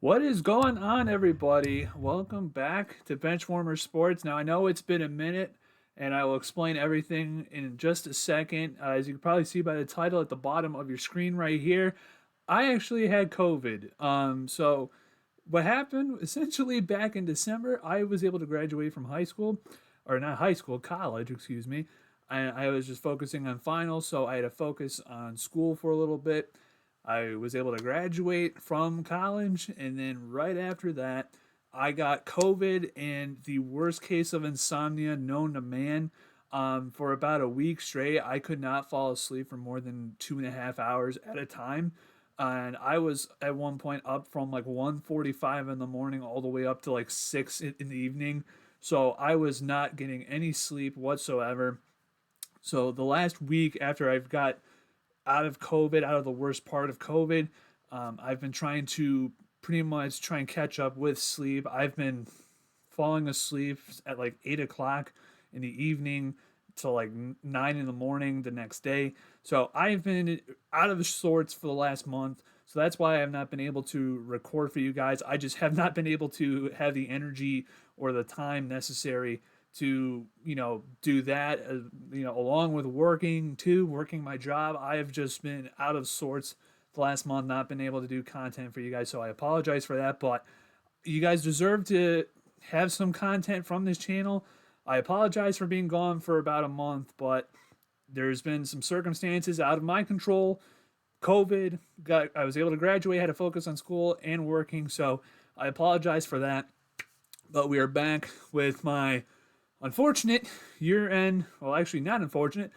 What is going on, everybody? Welcome back to Benchwarmer Sports. Now, I know it's been a minute, and I will explain everything in just a second. As you can probably see by the title at the bottom of your screen right here, I actually had COVID. So what happened essentially back in December, I was able to graduate from high school, or not high school, college, excuse me. I was just focusing on finals, so I had to focus on school for a little bit. I was able to graduate from college, and then right after that, I got COVID and the worst case of insomnia known to man. For about a week straight, I could not fall asleep for more than 2.5 hours at a time. And I was at one point up from like 1:45 in the morning all the way up to like 6 in the evening. So I was not getting any sleep whatsoever. So the last week after I've got out of COVID, out of the worst part of COVID. I've been trying to pretty much try and catch up with sleep. I've been falling asleep at like 8 o'clock in the evening till like 9 in the morning the next day. So I've been out of sorts for the last month. So that's why I've not been able to record for you guys. I just have not been able to have the energy or the time necessary to do that, along with working my job. I have just been out of sorts the last month, not been able to do content for you guys, so I apologize for that. But you guys deserve to have some content from this channel. I apologize for being gone for about a month, but there's been some circumstances out of my control. COVID, I was able to graduate, had to focus on school and working, so I apologize for that. But we are back with my unfortunate year end, well, actually, not unfortunate.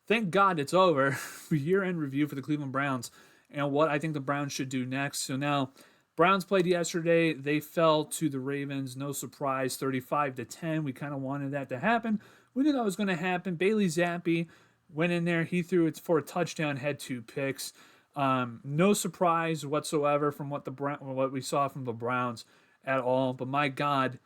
Thank God it's over. Year end review for the Cleveland Browns and what I think the Browns should do next. So now, Browns played yesterday. They fell to the Ravens. No surprise, 35-10. We kind of wanted that to happen. We knew that was going to happen. Bailey Zappi went in there. He threw it for a touchdown, had 2 picks. No surprise whatsoever from what we saw from the Browns at all. But my God,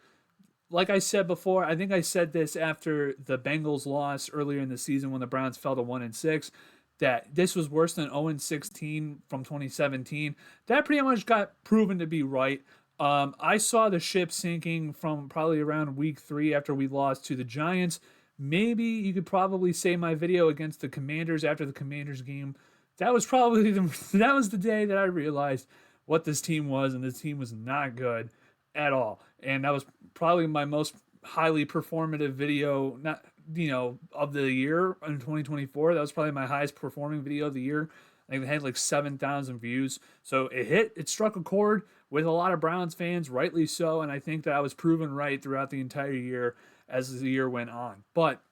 like I said before, I think I said this after the Bengals lost earlier in the season when the Browns fell to 1-6, that this was worse than 0-16 from 2017. That pretty much got proven to be right. I saw the ship sinking from probably around week 3 after we lost to the Giants. Maybe you could probably say my video against the Commanders after the Commanders game. That was probably that was the day that I realized what this team was, and this team was not good at all. And that was probably my most highly performative video, not of the year in 2024. That was probably my highest performing video of the year. I think it had like 7,000 views. So it struck a chord with a lot of Browns fans, rightly so. And I think that I was proven right throughout the entire year as the year went on. But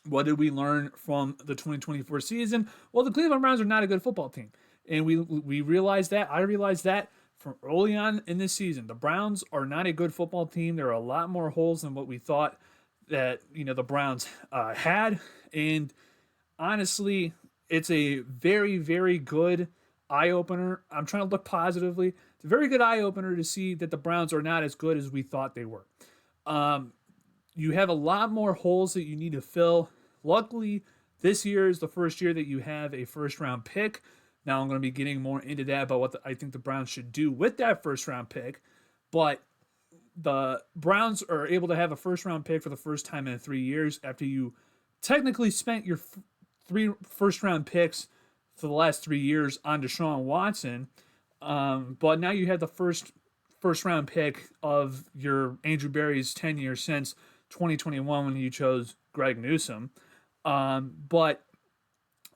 what did we learn from the 2024 season? Well, the Cleveland Browns are not a good football team. And we realized that. I realized that from early on in this season. The Browns are not a good football team. There are a lot more holes than what we thought that the Browns had. And honestly, it's a very, very good eye opener. I'm trying to look positively. It's a very good eye opener to see that the Browns are not as good as we thought they were. You have a lot more holes that you need to fill. Luckily, this year is the first year that you have a first round pick. Now I'm going to be getting more into that about what I think the Browns should do with that first round pick. But the Browns are able to have a first round pick for the first time in 3 years after you technically spent your 3 first round picks for the last 3 years on Deshaun Watson. But now you have the first round pick of your Andrew Berry's tenure since 2021 when you chose Greg Newsome. But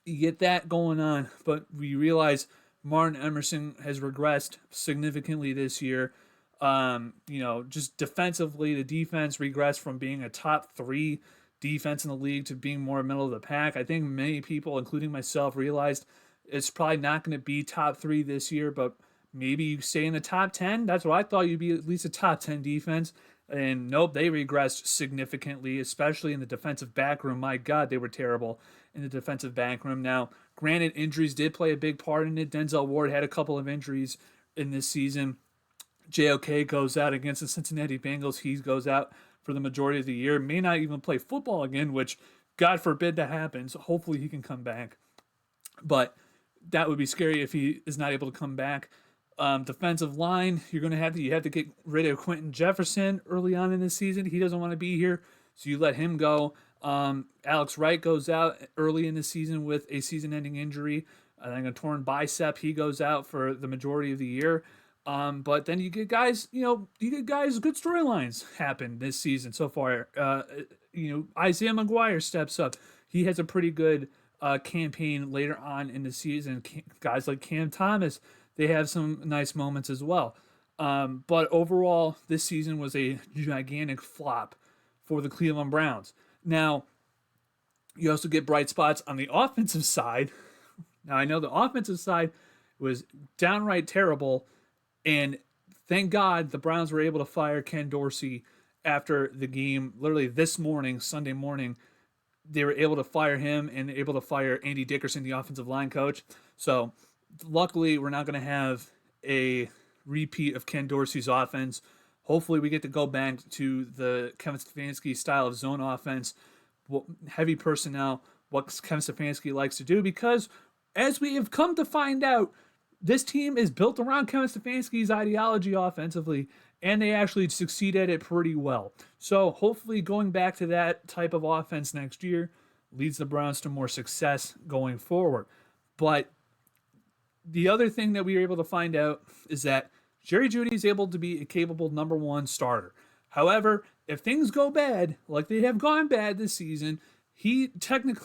you get that going on, but we realize Martin Emerson has regressed significantly this year. Just defensively, the defense regressed from being a top 3 defense in the league to being more middle of the pack. I think many people, including myself, realized it's probably not going to be top 3 this year, but maybe you stay in the top 10. That's what I thought. You'd be at least a top 10 defense. And nope, they regressed significantly, especially in the defensive back room. My God, they were terrible in the defensive back room. Now, granted, injuries did play a big part in it. Denzel Ward had a couple of injuries in this season. JOK goes out against the Cincinnati Bengals. He goes out for the majority of the year. May not even play football again, which God forbid that happens. Hopefully he can come back. But that would be scary if he is not able to come back. Defensive line, you have to get rid of Quentin Jefferson early on in the season. He doesn't want to be here, so you let him go. Alex Wright goes out early in the season with a season-ending injury. I think a torn bicep. He goes out for the majority of the year. But then you get guys, good storylines happen this season so far. Isaiah McGuire steps up. He has a pretty good campaign later on in the season. Guys like Cam Thomas, they have some nice moments as well. But overall, this season was a gigantic flop for the Cleveland Browns. Now, you also get bright spots on the offensive side. Now, I know the offensive side was downright terrible, and thank God the Browns were able to fire Ken Dorsey after the game. Literally this morning, Sunday morning, they were able to fire him and able to fire Andy Dickerson, the offensive line coach. So luckily, we're not going to have a repeat of Ken Dorsey's offense. Hopefully, we get to go back to the Kevin Stefanski style of zone offense, heavy personnel, what Kevin Stefanski likes to do, because as we have come to find out, this team is built around Kevin Stefanski's ideology offensively, and they actually succeed at it pretty well. So hopefully going back to that type of offense next year leads the Browns to more success going forward. But the other thing that we were able to find out is that Jerry Jeudy is able to be a capable number one starter. However, if things go bad, like they have gone bad this season, he doesn't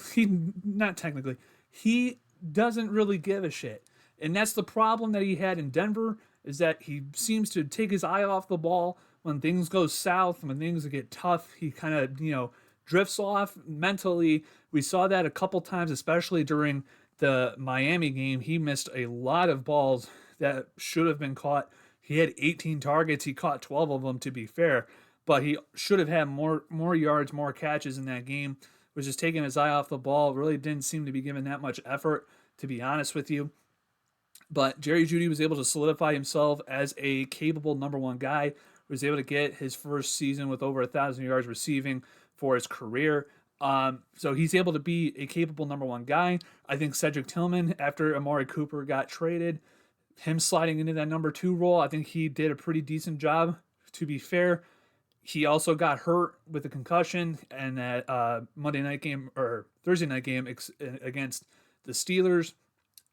really give a shit. And that's the problem that he had in Denver, is that he seems to take his eye off the ball when things go south, when things get tough. He kind of, drifts off mentally. We saw that a couple times, especially during the Miami game. He missed a lot of balls that should have been caught. He had 18 targets. He caught 12 of them, to be fair, but he should have had more yards, more catches in that game. Was just taking his eye off the ball. Really didn't seem to be given that much effort, to be honest with you. But Jerry Jeudy was able to solidify himself as a capable number one guy. Was able to get his first season with over 1,000 yards receiving for his career. So he's able to be a capable number one guy. I think Cedric Tillman, after Amari Cooper got traded, him sliding into that number two role, I think he did a pretty decent job, to be fair. He also got hurt with a concussion in that Monday night game or Thursday night game against the Steelers.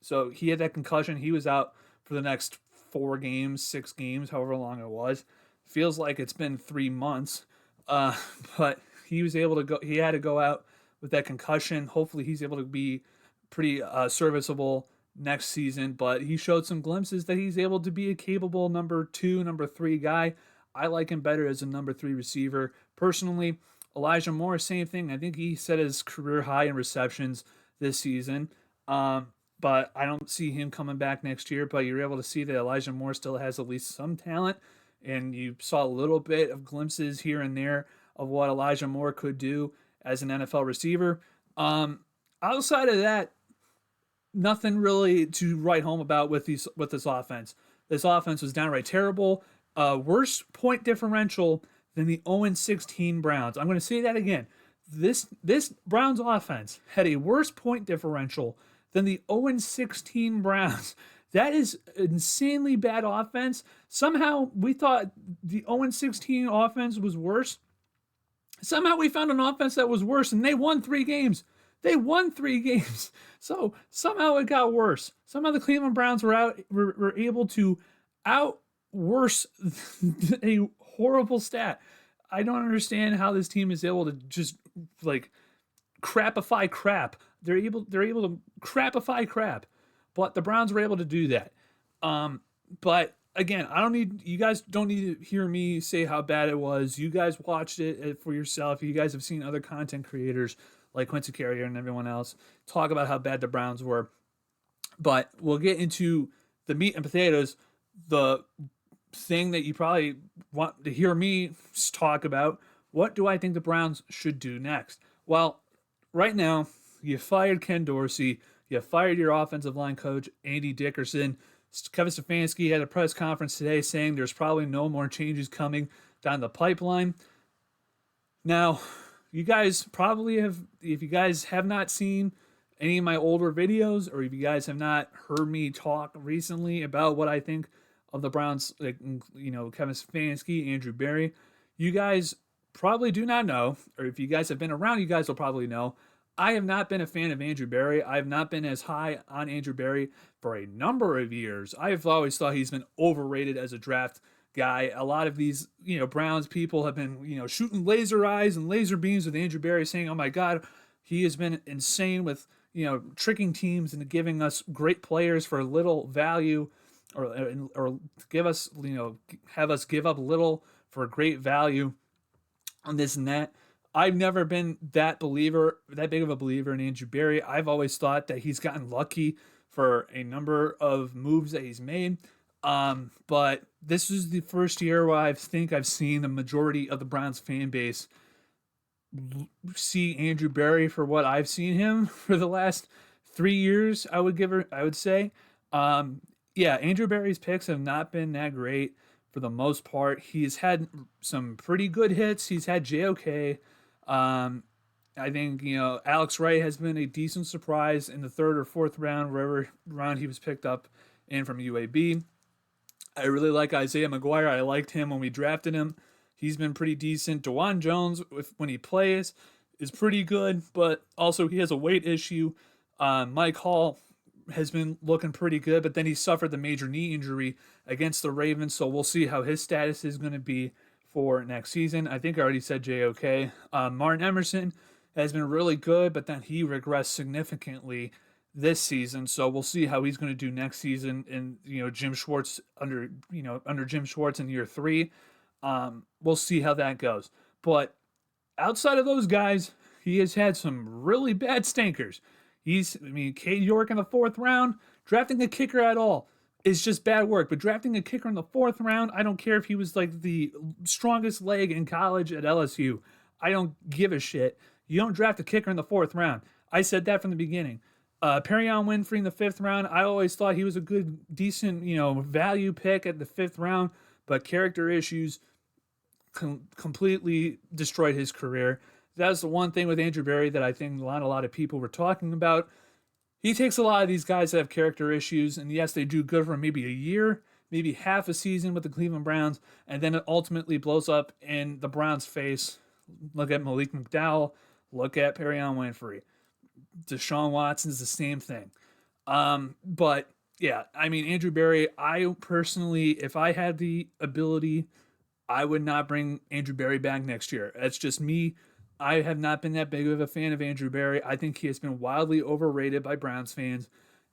So he had that concussion. He was out for the next 6 games, however long it was. Feels like it's been 3 months. But he was able to go. He had to go out with that concussion. Hopefully he's able to be pretty serviceable next season. But he showed some glimpses that he's able to be a capable number 2, number 3 guy. I like him better as a number 3 receiver. Personally, Elijah Moore, same thing. I think he set his career high in receptions this season. But I don't see him coming back next year. But you're able to see that Elijah Moore still has at least some talent. And you saw a little bit of glimpses here and there of what Elijah Moore could do as an NFL receiver. Outside of that, nothing really to write home about with this offense. This offense was downright terrible. Worse point differential than the 0-16 Browns. I'm going to say that again. This Browns offense had a worse point differential than the 0-16 Browns. That is insanely bad offense. Somehow we thought the 0-16 offense was worse. Somehow we found an offense that was worse, and they won 3 games. So somehow it got worse. Somehow the Cleveland Browns were able to out worse a horrible stat. I don't understand how this team is able to just crapify crap. They're able to crapify crap, but the Browns were able to do that. But again, you guys don't need to hear me say how bad it was. You guys watched it for yourself. You guys have seen other content creators like Quincy Carrier and everyone else talk about how bad the Browns were. But we'll get into the meat and potatoes. The thing that you probably want to hear me talk about, what do I think the Browns should do next? Well, right now, you fired Ken Dorsey. You fired your offensive line coach, Andy Dickerson. Kevin Stefanski had a press conference today saying there's probably no more changes coming down the pipeline. Now, you guys probably have, if you guys have not seen any of my older videos, or if you guys have not heard me talk recently about what I think of the Browns, like, Kevin Stefanski, Andrew Berry. You guys probably do not know, or if you guys have been around, you guys will probably know. I have not been a fan of Andrew Berry. I have not been as high on Andrew Berry for a number of years. I've always thought he's been overrated as a draft guy. A lot of these, Browns people have been, shooting laser eyes and laser beams with Andrew Berry, saying, "Oh my God, he has been insane with, tricking teams into giving us great players for little value, or give us, have us give up little for great value on this and that." I've never been that big of a believer in Andrew Berry. I've always thought that he's gotten lucky for a number of moves that he's made. But this is the first year where I think I've seen the majority of the Browns fan base see Andrew Berry for what I've seen him for the last 3 years. I would say, yeah, Andrew Berry's picks have not been that great for the most part. He's had some pretty good hits. He's had JOK. I think, Alex Wright has been a decent surprise in the third or fourth round, wherever round he was picked up in from UAB. I really like Isaiah McGuire. I liked him when we drafted him. He's been pretty decent. DeJuan Jones, when he plays, is pretty good, but also he has a weight issue. Mike Hall has been looking pretty good, but then he suffered the major knee injury against the Ravens, so we'll see how his status is going to be for next season. I think I already said JOK. Martin Emerson has been really good, but then he regressed significantly this season, so we'll see how he's going to do next season. And Jim Schwartz under Jim Schwartz in year 3. We'll see how that goes. But outside of those guys, he has had some really bad stinkers. Cade York in the 4th round, drafting a kicker at all is just bad work. But drafting a kicker in the 4th round, I don't care if he was like the strongest leg in college at LSU. I don't give a shit. You don't draft a kicker in the 4th round. I said that from the beginning. Perion Winfrey in the 5th round, I always thought he was a good, decent, value pick at the 5th round, but character issues completely destroyed his career. That's the one thing with Andrew Berry that I think a lot of people were talking about. He takes a lot of these guys that have character issues, and yes, they do good for maybe a year, maybe half a season with the Cleveland Browns, and then it ultimately blows up in the Browns' face. Look at Malik McDowell. Look at Perion Winfrey. Deshaun Watson's the same thing. But yeah, Andrew Berry, I personally, if I had the ability, I would not bring Andrew Berry back next year. That's just me. I have not been that big of a fan of Andrew Berry. I think he has been wildly overrated by Browns fans.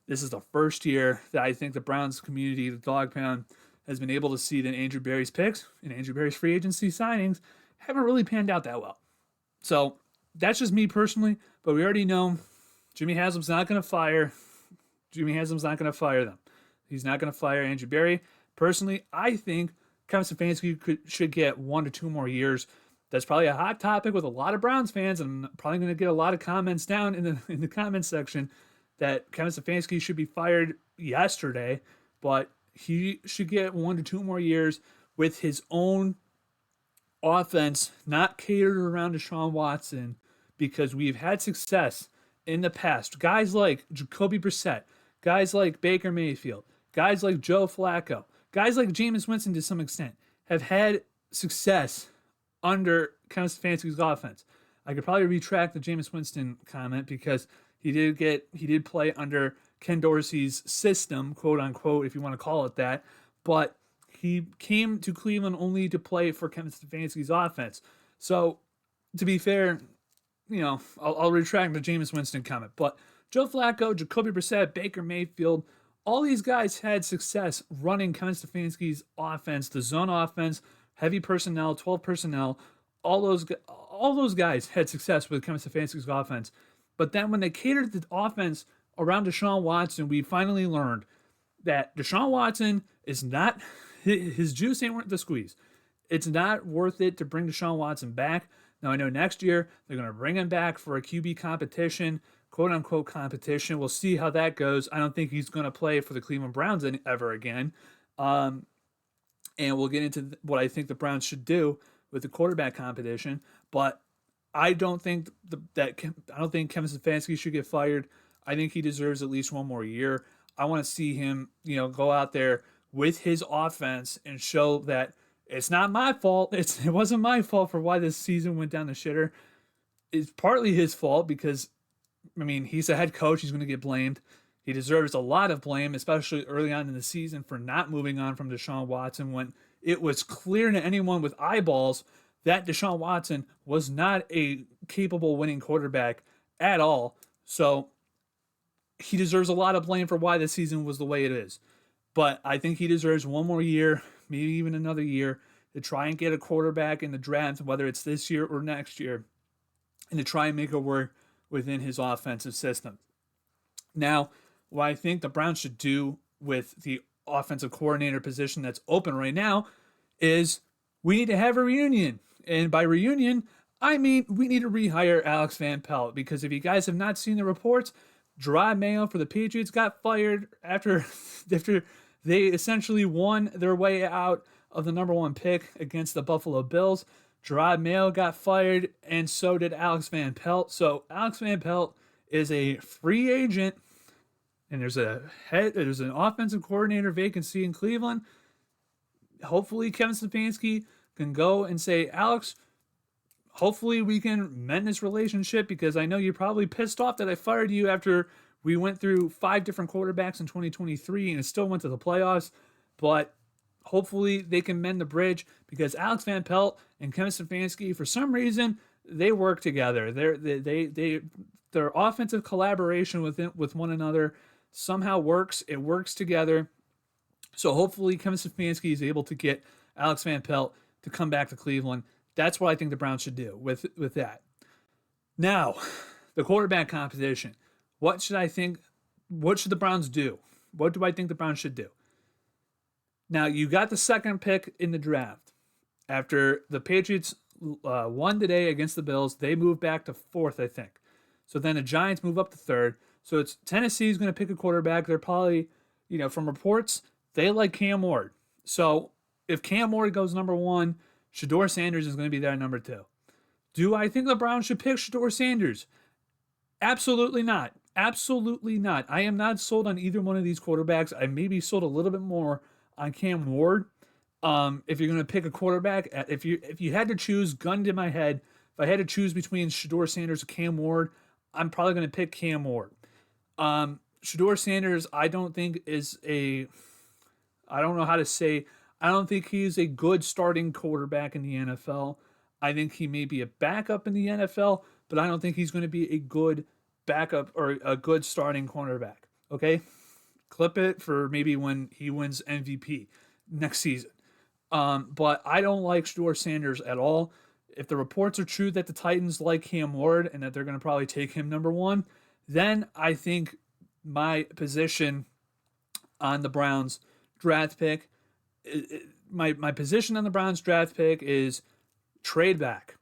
This is the first year that I think the Browns community, the Dog Pound, has been able to see that Andrew Berry's picks and Andrew Berry's free agency signings haven't really panned out that well. So that's just me personally, but we already know Jimmy Haslam's not going to fire. Jimmy Haslam's not going to fire them. He's not going to fire Andrew Berry. Personally, I think Kevin Stefanski should get 1 to 2 more years. That's probably a hot topic with a lot of Browns fans, and I'm probably going to get a lot of comments down in the comments section that Kevin Stefanski should be fired yesterday, but he should get 1 to 2 more years with his own offense, not catered around Deshaun Watson, because we've had success in the past. Guys like Jacoby Brissett, guys like Baker Mayfield, guys like Joe Flacco, guys like Jameis Winston to some extent have had success under Kevin Stefanski's offense. I could probably retract the Jameis Winston comment because he did play under Ken Dorsey's system, quote unquote, if you want to call it that, but he came to Cleveland only to play for Kevin Stefanski's offense. So, to be fair, I'll retract the Jameis Winston comment. But Joe Flacco, Jacoby Brissett, Baker Mayfield, all these guys had success running Kevin Stefanski's offense, the zone offense, heavy personnel, 12 personnel. All those guys had success with Kevin Stefanski's offense. But then when they catered the offense around Deshaun Watson, we finally learned that Deshaun Watson is not, his juice ain't worth the squeeze. It's not worth it to bring Deshaun Watson back. Now, I know next year they're going to bring him back for a QB competition, quote-unquote competition. We'll see how that goes. I don't think he's going to play for the Cleveland Browns ever again. And we'll get into what I think the Browns should do with the quarterback competition. But I don't think Kevin Stefanski should get fired. I think he deserves at least 1 more year. I want to see him, go out there with his offense and show that it's not my fault. It wasn't my fault for why this season went down the shitter. It's partly his fault because, I mean, he's a head coach. He's going to get blamed. He deserves a lot of blame, especially early on in the season, for not moving on from Deshaun Watson when it was clear to anyone with eyeballs that Deshaun Watson was not a capable winning quarterback at all. So he deserves a lot of blame for why the season was the way it is. But I think he deserves one more year, maybe even another year, to try and get a quarterback in the draft, whether it's this year or next year, and to try and make it work within his offensive system. Now, what I think the Browns should do with the offensive coordinator position that's open right now is we need to have a reunion. And by reunion, I mean we need to rehire Alex Van Pelt, because if you guys have not seen the reports, Jerod Mayo for the Patriots got fired after they essentially won their way out of the number one pick against the Buffalo Bills. Jerod Mayo got fired, and so did Alex Van Pelt. So Alex Van Pelt is a free agent, and there's an offensive coordinator vacancy in Cleveland. Hopefully Kevin Stefanski can go and say, Alex, hopefully we can mend this relationship, because I know you're probably pissed off that I fired you after we went through 5 different quarterbacks in 2023 and it still went to the playoffs. But hopefully they can mend the bridge, because Alex Van Pelt and Kevin Stefanski, for some reason, they work together. Their offensive collaboration with one another somehow works. It works together. So hopefully Kevin Stefanski is able to get Alex Van Pelt to come back to Cleveland. That's what I think the Browns should do with that. Now, the quarterback competition. What should the Browns do? What do I think the Browns should do? Now, you got the second pick in the draft. After the Patriots won today against the Bills, they moved back to 4th, I think. So then the Giants move up to 3rd. So it's Tennessee's going to pick a quarterback. They're probably, from reports, they like Cam Ward. So if Cam Ward goes number 1, Shedeur Sanders is going to be there number 2. Do I think the Browns should pick Shedeur Sanders? Absolutely not. Absolutely not. I am not sold on either one of these quarterbacks. I may be sold a little bit more on Cam Ward. If you're going to pick a quarterback, if you had to choose, gun to my head, if I had to choose between Shedeur Sanders and Cam Ward, I'm probably going to pick Cam Ward. Shedeur Sanders, I don't think I don't know how to say, I don't think he's a good starting quarterback in the NFL. I think he may be a backup in the NFL, but I don't think he's going to be a good backup or a good starting cornerback. Okay? Clip it for maybe when he wins MVP next season. But I don't like Shedeur Sanders at all. If the reports are true that the Titans like Cam Ward and that they're going to probably take him number 1, then I think my position on the Browns draft pick, my position on the Browns draft pick is trade back,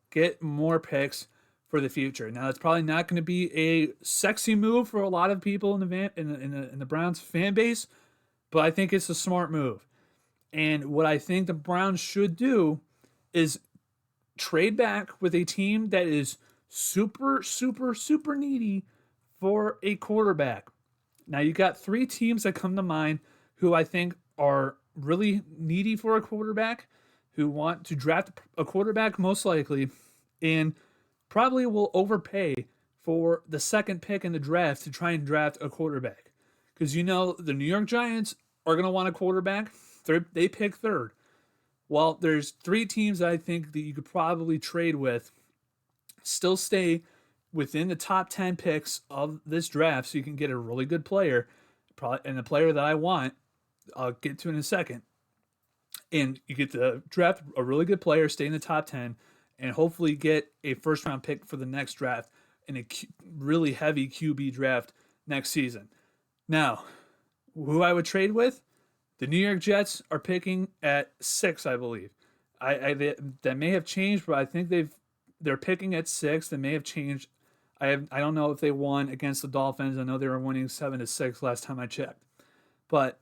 get more picks for the future. Now, it's probably not going to be a sexy move for a lot of people in the Browns fan base, but I think it's a smart move. And what I think the Browns should do is trade back with a team that is super, super, super needy for a quarterback. Now, you got 3 teams that come to mind who I think are really needy for a quarterback, who want to draft a quarterback most likely, and probably will overpay for the second pick in the draft to try and draft a quarterback. Because the New York Giants are going to want a quarterback. They pick 3rd. Well, there's 3 teams that I think that you could probably trade with, still stay within the top 10 picks of this draft so you can get a really good player, and the player that I want, I'll get to in a second. And you get to draft a really good player, stay in the top 10, and hopefully get a first-round pick for the next draft in a really heavy QB draft next season. Now, who I would trade with? The New York Jets are picking at 6, I believe. That may have changed, but I think they're picking at 6. They may have changed. I don't know if they won against the Dolphins. I know they were winning 7-6 last time I checked. But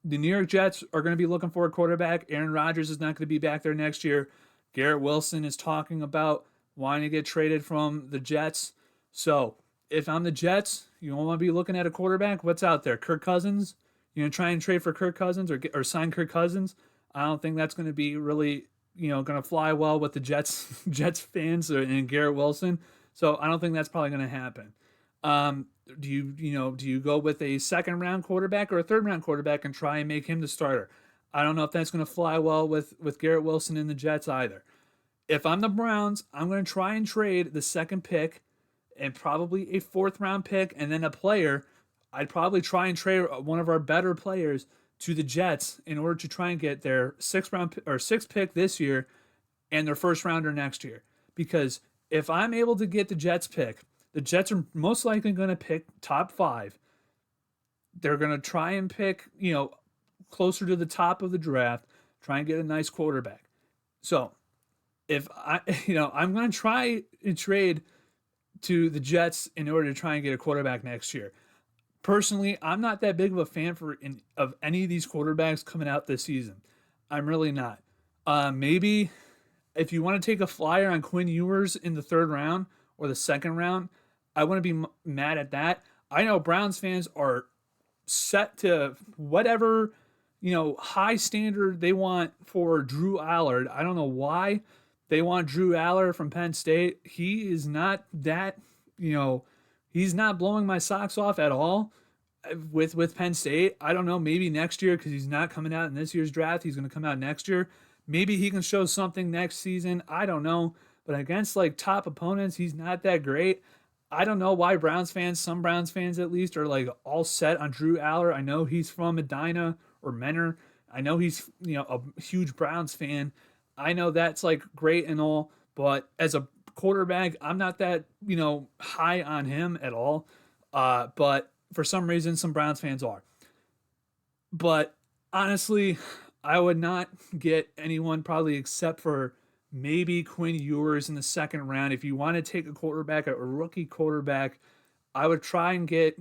the New York Jets are going to be looking for a quarterback. Aaron Rodgers is not going to be back there next year. Garrett Wilson is talking about wanting to get traded from the Jets. So if I'm the Jets, you want to be looking at a quarterback, what's out there? Kirk Cousins? try and trade for Kirk Cousins or sign Kirk Cousins. I don't think that's going to be really, going to fly well with the Jets fans and Garrett Wilson. So I don't think that's probably going to happen. Do you go with a second round quarterback or a third round quarterback and try and make him the starter? I don't know if that's going to fly well with Garrett Wilson and the Jets either. If I'm the Browns, I'm going to try and trade the second pick and probably a fourth round pick and then a player. I'd probably try and trade one of our better players to the Jets in order to try and get their sixth pick this year and their first rounder next year. Because if I'm able to get the Jets pick, the Jets are most likely going to pick top 5. They're going to try and pick, closer to the top of the draft, try and get a nice quarterback. So if I'm going to try and trade to the Jets in order to try and get a quarterback next year. Personally, I'm not that big of a fan of any of these quarterbacks coming out this season. I'm really not. Maybe if you want to take a flyer on Quinn Ewers in the third round or the second round, I wouldn't be mad at that. I know Browns fans are set to whatever, high standard they want for Drew Allard. I don't know why they want Drew Allard from Penn State. He is not that, he's not blowing my socks off at all with Penn State. I don't know, maybe next year because he's not coming out in this year's draft. He's going to come out next year. Maybe he can show something next season. I don't know. But against like top opponents, he's not that great. I don't know why some Browns fans at least, are like all set on Drew Allard. I know he's from Medina or Menor. I know he's, a huge Browns fan. I know that's like great and all, but as a quarterback, I'm not that, high on him at all. But for some reason, some Browns fans are. But honestly, I would not get anyone probably except for maybe Quinn Ewers in the second round. If you want to take a quarterback, a rookie quarterback, I would try and get,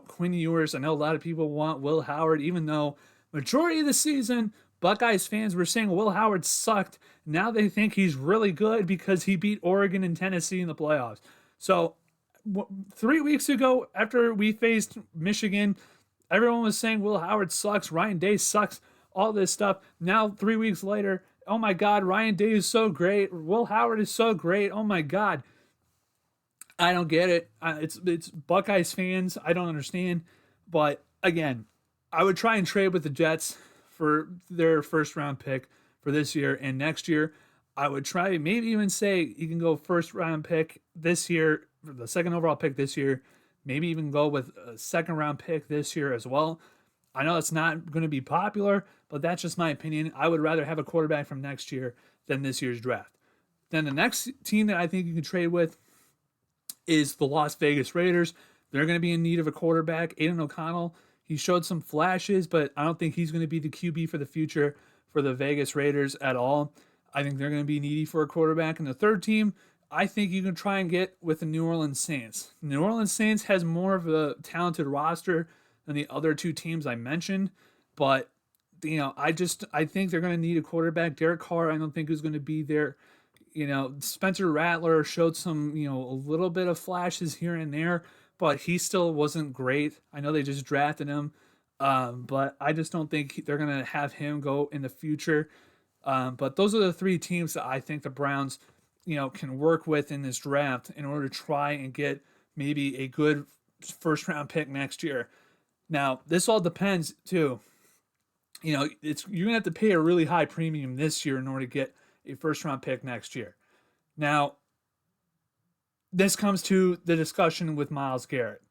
Quinn Ewers. I know a lot of people want Will Howard, even though majority of the season, Buckeyes fans were saying Will Howard sucked. Now they think he's really good because he beat Oregon and Tennessee in the playoffs. So 3 weeks ago, after we faced Michigan, everyone was saying Will Howard sucks, Ryan Day sucks, all this stuff. Now 3 weeks later, oh my God, Ryan Day is so great. Will Howard is so great. Oh my God. I don't get it. It's Buckeyes fans. I don't understand. But again, I would try and trade with the Jets for their first round pick for this year and next year. I would try, maybe even say you can go first round pick this year, the second overall pick this year, maybe even go with a second round pick this year as well. I know it's not going to be popular, but that's just my opinion. I would rather have a quarterback from next year than this year's draft. Then the next team that I think you can trade with is the Las Vegas Raiders. They're going to be in need of a quarterback. Aiden O'Connell, he showed some flashes, but I don't think he's going to be the QB for the future for the Vegas Raiders at all. I think they're going to be needy for a quarterback. And the third team, I think you can try and get with the New Orleans Saints. The New Orleans Saints has more of a talented roster than the other two teams I mentioned, but I think they're going to need a quarterback. Derek Carr, I don't think is going to be there. Spencer Rattler showed some, a little bit of flashes here and there, but he still wasn't great. I know they just drafted him, but I just don't think they're going to have him go in the future. But those are the three teams that I think the Browns, can work with in this draft in order to try and get maybe a good first round pick next year. Now, this all depends too. You're gonna have to pay a really high premium this year in order to get a first round pick next year. Now, this comes to the discussion with Myles Garrett.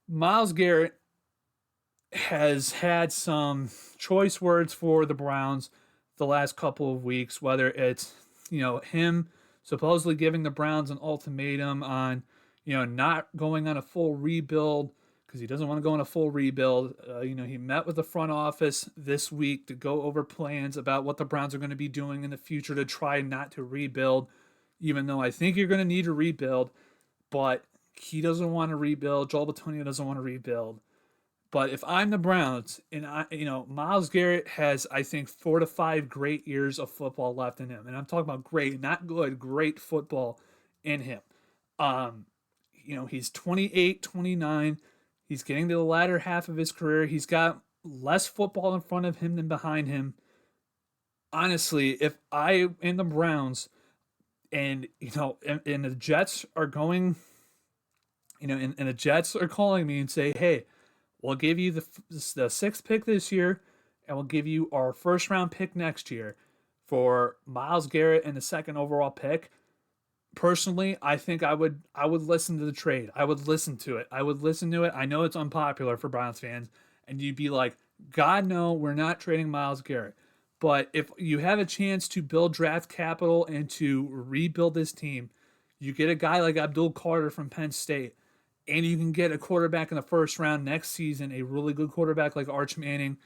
Myles Garrett has had some choice words for the Browns the last couple of weeks, whether it's, him supposedly giving the Browns an ultimatum on, not going on a full rebuild because he doesn't want to go on a full rebuild. He met with the front office this week to go over plans about what the Browns are going to be doing in the future to try not to rebuild, even though I think you're going to need to rebuild, but he doesn't want to rebuild. Joel Bitonio doesn't want to rebuild. But if I'm the Browns, and Myles Garrett has, I think, 4 to 5 great years of football left in him. And I'm talking about great, not good, great football in him. He's 28, 29. He's getting to the latter half of his career. He's got less football in front of him than behind him. Honestly, if I in the Browns and and the Jets are going, and the Jets are calling me and say, "Hey, we'll give you the sixth pick this year, and we'll give you our first round pick next year for Myles Garrett and the second overall pick." Personally, I think I would listen to the trade. I would listen to it. I would listen to it. I know it's unpopular for Browns fans, and you'd be like, "God, no, we're not trading Myles Garrett." But if you have a chance to build draft capital and to rebuild this team, you get a guy like Abdul Carter from Penn State, and you can get a quarterback in the first round next season, a really good quarterback like Arch Manning,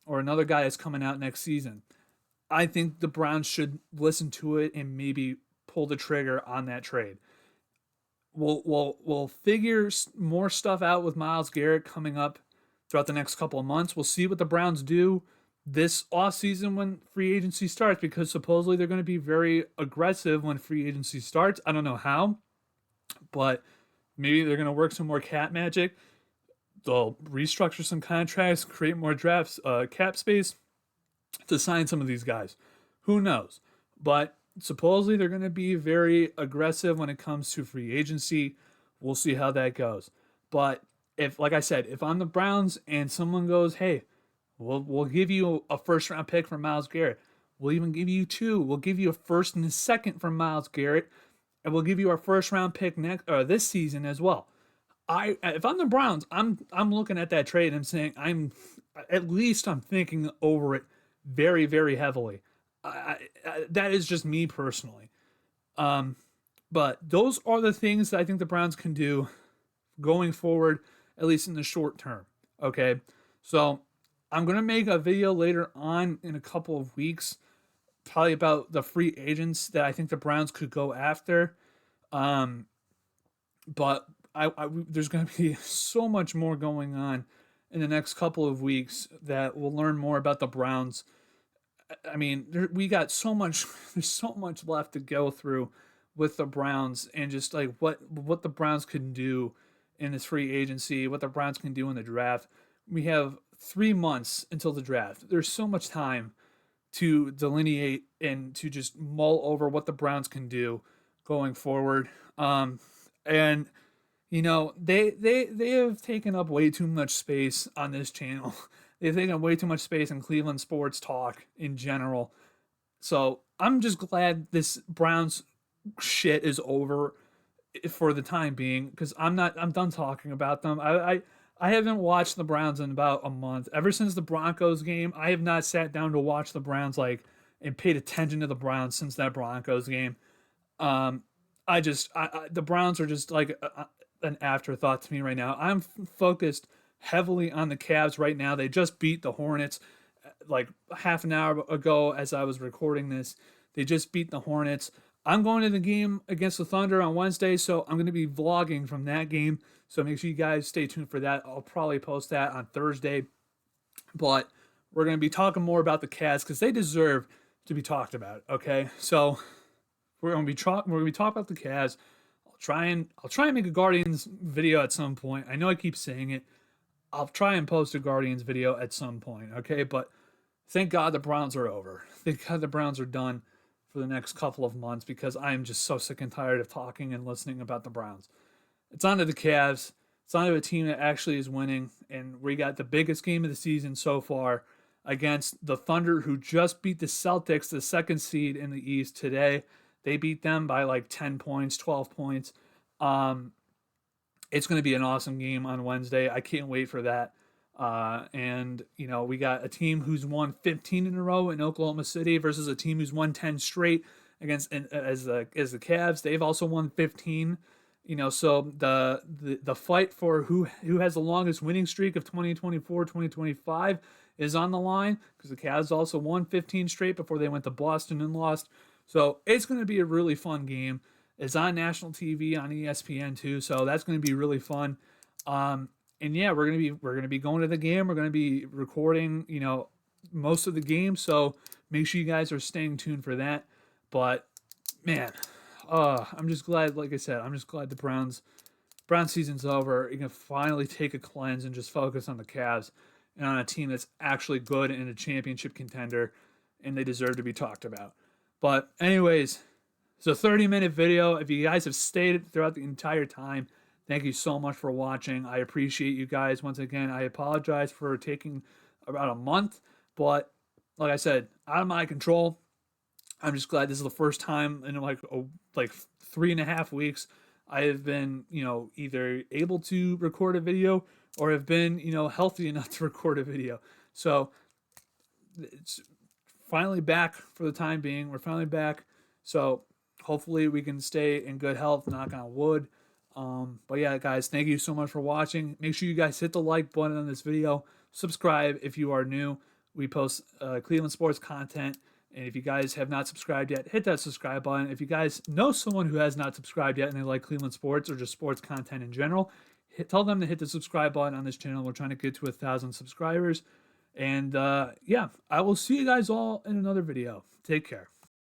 or another guy that's coming out next season. I think the Browns should listen to it and maybe pull the trigger on that trade. We'll figure more stuff out with Myles Garrett coming up throughout the next couple of months. We'll see what the Browns do this offseason when free agency starts, because supposedly they're going to be very aggressive when free agency starts. I don't know how, but maybe they're going to work some more cap magic. They'll restructure some contracts, create more drafts, cap space to sign some of these guys. Who knows? But supposedly they're going to be very aggressive when it comes to free agency. We'll see how that goes. But if, like I said, if I'm the Browns and someone goes, "Hey, we'll give you a first round pick for Myles Garrett. We'll even give you two. We'll give you a first and a second for Myles Garrett, and we'll give you our first round pick next this season as well." If I'm the Browns, I'm looking at that trade and I'm saying I'm thinking over it very, very heavily. That is just me personally. Um, but those are the things that I think the Browns can do going forward, at least in the short term. Okay, so I'm gonna make a video later on in a couple of weeks, probably about the free agents that I think the Browns could go after. Um, but there's gonna be so much more going on in the next couple of weeks that we'll learn more about the Browns. I mean, we got so much. There's so much left to go through with the Browns, and just like what the Browns can do in this free agency, what the Browns can do in the draft. We have 3 months until the draft. There's so much time to delineate and to just mull over what the Browns can do going forward. And they have taken up way too much space on this channel. They've taken up way too much space in Cleveland sports talk in general. So I'm just glad this Browns shit is over for the time being, because I'm done talking about them. I haven't watched the Browns in about a month. Ever since the Broncos game, I have not sat down to watch the Browns and paid attention to the Browns since that Broncos game. Um, the Browns are just like an afterthought to me right now. I'm focused heavily on the Cavs right now. They just beat the Hornets like half an hour ago as I was recording this. They just beat the Hornets. I'm going to the game against the Thunder on Wednesday, so I'm going to be vlogging from that game. So make sure you guys stay tuned for that. I'll probably post that on Thursday. But we're going to be talking more about the Cavs because they deserve to be talked about. Okay, so we're going to be talking about the Cavs. I'll try and make a Guardians video at some point. I know I keep saying it. I'll try and post a Guardians video at some point. Okay, but thank God the Browns are over. Thank God the Browns are done for the next couple of months, because I am just so sick and tired of talking and listening about the Browns. It's on to the Cavs. It's on to a team that actually is winning, and we got the biggest game of the season so far against the Thunder, who just beat the Celtics, the second seed in the East today. They beat them by like 10 points, 12 points. Um, it's going to be an awesome game on Wednesday. I can't wait for that. And we got a team who's won 15 in a row in Oklahoma City versus a team who's won 10 straight against as the Cavs. They've also won 15. So the fight for who has the longest winning streak of 2024, 2025 is on the line, because the Cavs also won 15 straight before they went to Boston and lost. So it's going to be a really fun game. It's on national TV on ESPN too, so that's going to be really fun. And yeah, we're gonna be going to the game. We're gonna be recording, most of the game. So make sure you guys are staying tuned for that. But man, I'm just glad. Like I said, I'm just glad the Brown season's over. You can finally take a cleanse and just focus on the Cavs and on a team that's actually good and a championship contender, and they deserve to be talked about. But anyways, it's a 30-minute video. If you guys have stayed throughout the entire time, thank you so much for watching. I appreciate you guys. Once again, I apologize for taking about a month, but like I said, out of my control. I'm just glad this is the first time in like 3.5 weeks I have been, either able to record a video or have been, healthy enough to record a video. So it's finally back for the time being. We're finally back. So hopefully we can stay in good health, knock on wood. But yeah, guys, thank you so much for watching. Make sure you guys hit the like button on this video. Subscribe if you are new. We post Cleveland sports content. And if you guys have not subscribed yet, hit that subscribe button. If you guys know someone who has not subscribed yet and they like Cleveland sports or just sports content in general, tell them to hit the subscribe button on this channel. We're trying to get to 1,000 subscribers. And yeah, I will see you guys all in another video. Take care.